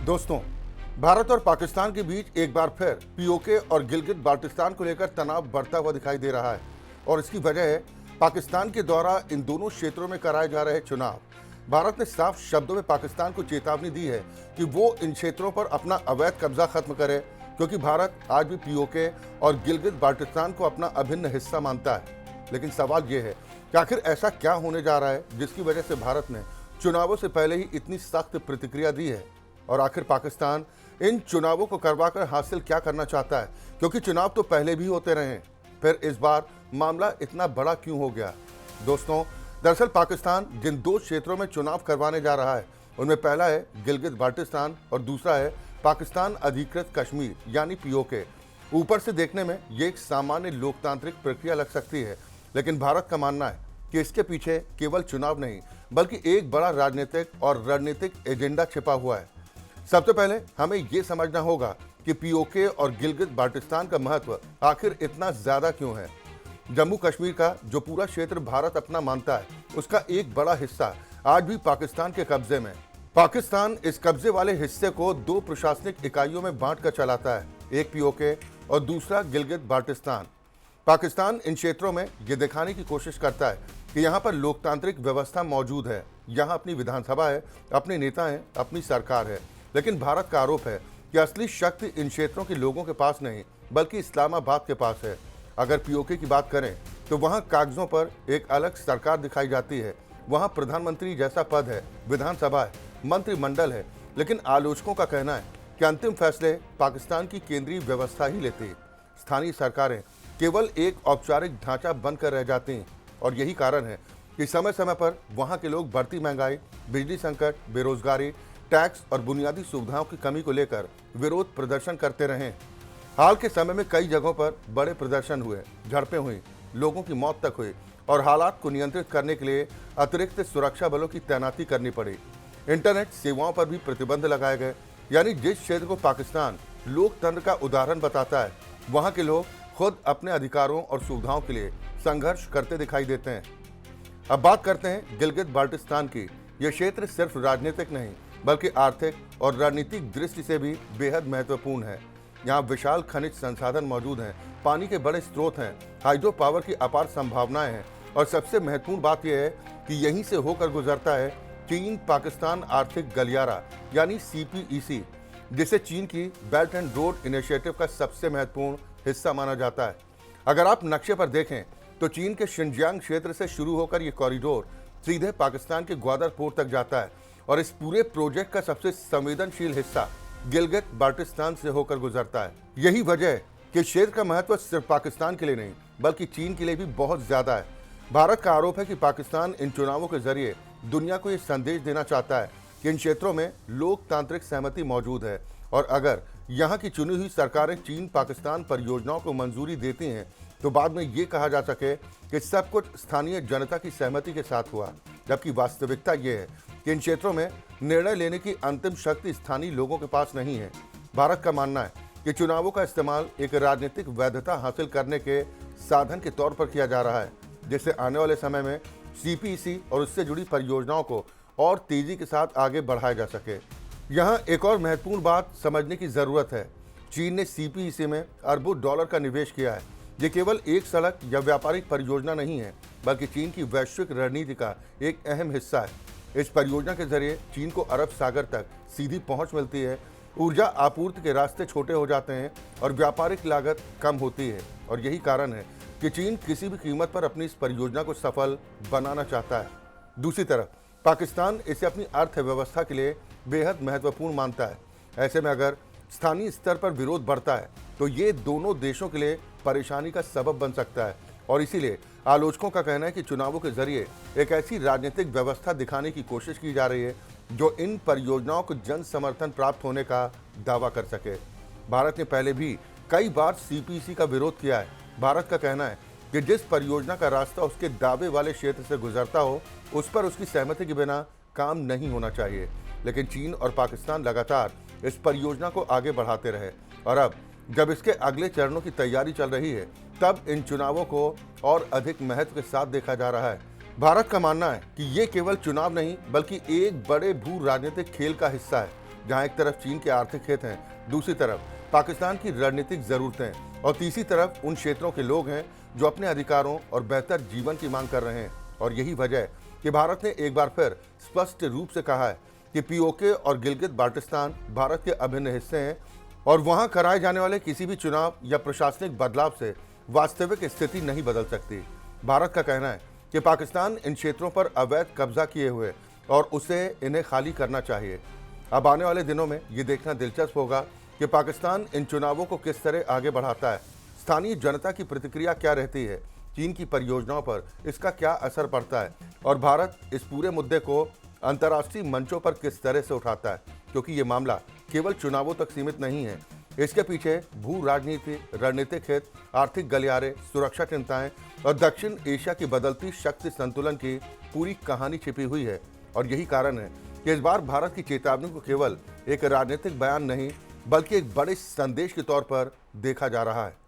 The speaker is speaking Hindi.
दोस्तों, भारत और पाकिस्तान के बीच एक बार फिर पीओके और गिलगित बाल्टिस्तान को लेकर तनाव बढ़ता हुआ दिखाई दे रहा है और इसकी वजह है पाकिस्तान के द्वारा इन दोनों क्षेत्रों में कराए जा रहे चुनाव। भारत ने साफ शब्दों में पाकिस्तान को चेतावनी दी है कि वो इन क्षेत्रों पर अपना अवैध कब्जा खत्म करे, क्योंकि भारत आज भी पीओके और गिलगित बाल्टिस्तान को अपना अभिन्न हिस्सा मानता है। लेकिन सवाल ये है कि आखिर ऐसा क्या होने जा रहा है जिसकी वजह से भारत ने चुनावों से पहले ही इतनी सख्त प्रतिक्रिया दी है, और आखिर पाकिस्तान इन चुनावों को करवाकर हासिल क्या करना चाहता है, क्योंकि चुनाव तो पहले भी होते रहे हैं, फिर इस बार मामला इतना बड़ा क्यों हो गया। दोस्तों, दरअसल पाकिस्तान जिन दो क्षेत्रों में चुनाव करवाने जा रहा है उनमें पहला है गिलगित बाल्टिस्तान और दूसरा है पाकिस्तान अधिकृत कश्मीर यानी पीओके। ऊपर से देखने में ये एक सामान्य लोकतांत्रिक प्रक्रिया लग सकती है, लेकिन भारत का मानना है कि इसके पीछे केवल चुनाव नहीं बल्कि एक बड़ा राजनीतिक और रणनीतिक एजेंडा छिपा हुआ है। सबसे पहले हमें ये समझना होगा कि पीओके और गिलगित बाल्टिस्तान का महत्व आखिर इतना ज्यादा क्यों है। जम्मू कश्मीर का जो पूरा क्षेत्र भारत अपना मानता है, उसका एक बड़ा हिस्सा आज भी पाकिस्तान के कब्जे में। पाकिस्तान इस कब्जे वाले हिस्से को दो प्रशासनिक इकाइयों में बांट कर चलाता है, एक पीओके और दूसरा गिलगित बाल्टिस्तान। पाकिस्तान इन क्षेत्रों में ये दिखाने की कोशिश करता है कि यहाँ पर लोकतांत्रिक व्यवस्था मौजूद है, यहाँ अपनी विधानसभा है, अपने नेता हैं, अपनी सरकार है। लेकिन भारत का आरोप है कि असली शक्ति इन क्षेत्रों के लोगों के पास नहीं बल्कि इस्लामाबाद के पास है। अगर पीओके की बात करें तो वहाँ कागजों पर एक अलग सरकार दिखाई जाती है, वहाँ प्रधानमंत्री जैसा पद है, विधानसभा है, मंत्रिमंडल है, लेकिन आलोचकों का कहना है कि अंतिम फैसले पाकिस्तान की केंद्रीय व्यवस्था ही लेती है। स्थानीय सरकारें केवल एक औपचारिक ढांचा बनकर रह जाती हैं, और यही कारण है कि समय समय पर वहाँ के लोग बढ़ती महंगाई, बिजली संकट, बेरोजगारी, टैक्स और बुनियादी सुविधाओं की कमी को लेकर विरोध प्रदर्शन करते रहे। हाल के समय में कई जगहों पर बड़े प्रदर्शन हुए, झड़पें हुई, लोगों की मौत तक हुई और हालात को नियंत्रित करने के लिए अतिरिक्त सुरक्षा बलों की तैनाती करनी पड़ी। इंटरनेट सेवाओं पर भी प्रतिबंध लगाए गए, यानी जिस क्षेत्र को पाकिस्तान लोकतंत्र का उदाहरण बताता है, वहाँ के लोग खुद अपने अधिकारों और सुविधाओं के लिए संघर्ष करते दिखाई देते हैं। अब बात करते हैं गिलगित बाल्टिस्तान की। यह क्षेत्र सिर्फ राजनीतिक नहीं बल्कि आर्थिक और रणनीतिक दृष्टि से भी बेहद महत्वपूर्ण है। यहाँ विशाल खनिज संसाधन मौजूद हैं, पानी के बड़े स्रोत हैं, हाइड्रो पावर की अपार संभावनाएं हैं और सबसे महत्वपूर्ण बात यह है कि यहीं से होकर गुजरता है चीन पाकिस्तान आर्थिक गलियारा यानी सीपीईसी, जिसे चीन की बेल्ट एंड रोड इनिशिएटिव का सबसे महत्वपूर्ण हिस्सा माना जाता है। अगर आप नक्शे पर देखें तो चीन के शिनजियांग क्षेत्र से शुरू होकर यह कॉरिडोर सीधे पाकिस्तान के ग्वादर पोर्ट तक जाता है और इस पूरे प्रोजेक्ट का सबसे संवेदनशील हिस्सा गिलगित बाल्टिस्तान से होकर गुजरता है। यही वजह है कि क्षेत्र का महत्व सिर्फ पाकिस्तान के लिए नहीं बल्कि चीन के लिए भी बहुत ज्यादा है। भारत का आरोप है कि पाकिस्तान इन चुनावों के जरिए दुनिया को यह संदेश देना चाहता है कि इन क्षेत्रों में लोकतांत्रिक सहमति मौजूद है और अगर यहाँ की चुनी हुई सरकारें चीन पाकिस्तान परियोजनाओं को मंजूरी देती हैं तो बाद में ये कहा जा सके कि सब कुछ स्थानीय जनता की सहमति के साथ हुआ, जबकि वास्तविकता ये है कि इन क्षेत्रों में निर्णय लेने की अंतिम शक्ति स्थानीय लोगों के पास नहीं है। भारत का मानना है कि चुनावों का इस्तेमाल एक राजनीतिक वैधता हासिल करने के साधन के तौर पर किया जा रहा है, जिससे आने वाले समय में सीपीईसी और उससे जुड़ी परियोजनाओं को और तेजी के साथ आगे बढ़ाया जा सके। यहाँ एक और महत्वपूर्ण बात समझने की जरूरत है। चीन ने सीपीईसी में अरबों डॉलर का निवेश किया है। ये केवल एक सड़क या व्यापारिक परियोजना नहीं है बल्कि चीन की वैश्विक रणनीति का एक अहम हिस्सा है। इस परियोजना के जरिए चीन को अरब सागर तक सीधी पहुंच मिलती है, ऊर्जा आपूर्ति के रास्ते छोटे हो जाते हैं और व्यापारिक लागत कम होती है, और यही कारण है कि चीन किसी भी कीमत पर अपनी इस परियोजना को सफल बनाना चाहता है। दूसरी तरफ पाकिस्तान इसे अपनी अर्थव्यवस्था के लिए बेहद महत्वपूर्ण मानता है। ऐसे में अगर स्थानीय स्तर पर विरोध बढ़ता है तो ये दोनों देशों के लिए परेशानी का सबब बन सकता है, और इसीलिए आलोचकों का कहना है कि चुनावों के जरिए एक ऐसी राजनीतिक व्यवस्था दिखाने की कोशिश की जा रही है जो इन परियोजनाओं को जन समर्थन प्राप्त होने का दावा कर सके। भारत ने पहले भी कई बार सीपीईसी का विरोध किया है। भारत का कहना है कि जिस परियोजना का रास्ता उसके दावे वाले क्षेत्र से गुजरता हो उस पर उसकी सहमति के बिना काम नहीं होना चाहिए, लेकिन चीन और पाकिस्तान लगातार इस परियोजना को आगे बढ़ाते रहे और अब जब इसके अगले चरणों की तैयारी चल रही है तब इन चुनावों को और अधिक महत्व के साथ देखा जा रहा है। भारत का मानना है कि ये केवल चुनाव नहीं बल्कि एक बड़े भू राजनीतिक खेल का हिस्सा है। जहां एक तरफ चीन के आर्थिक हित हैं, दूसरी तरफ पाकिस्तान की रणनीतिक जरूरतें और तीसरी तरफ उन क्षेत्रों के लोग हैं जो अपने अधिकारों और बेहतर जीवन की मांग कर रहे हैं। और यही वजह है कि भारत ने एक बार फिर स्पष्ट रूप से कहा है कि पीओके और गिलगित बाल्टिस्तान भारत के अभिन्न हिस्से हैं और वहां कराए जाने वाले किसी भी चुनाव या प्रशासनिक बदलाव से वास्तविक स्थिति नहीं बदल सकती। भारत का कहना है कि पाकिस्तान इन क्षेत्रों पर अवैध कब्जा किए हुए और उसे इन्हें खाली करना चाहिए। अब आने वाले दिनों में ये देखना दिलचस्प होगा कि पाकिस्तान इन चुनावों को किस तरह आगे बढ़ाता है, स्थानीय जनता की प्रतिक्रिया क्या रहती है, चीन की परियोजनाओं पर इसका क्या असर पड़ता है और भारत इस पूरे मुद्दे को अंतर्राष्ट्रीय मंचों पर किस तरह से उठाता है, क्योंकि ये मामला केवल चुनावों तक सीमित नहीं है। इसके पीछे भू राजनीति, रणनीतिक हित, आर्थिक गलियारे, सुरक्षा चिंताएं और दक्षिण एशिया की बदलती शक्ति संतुलन की पूरी कहानी छिपी हुई है। और यही कारण है कि इस बार भारत की चेतावनी को केवल एक राजनीतिक बयान नहीं बल्कि एक बड़े संदेश के तौर पर देखा जा रहा है।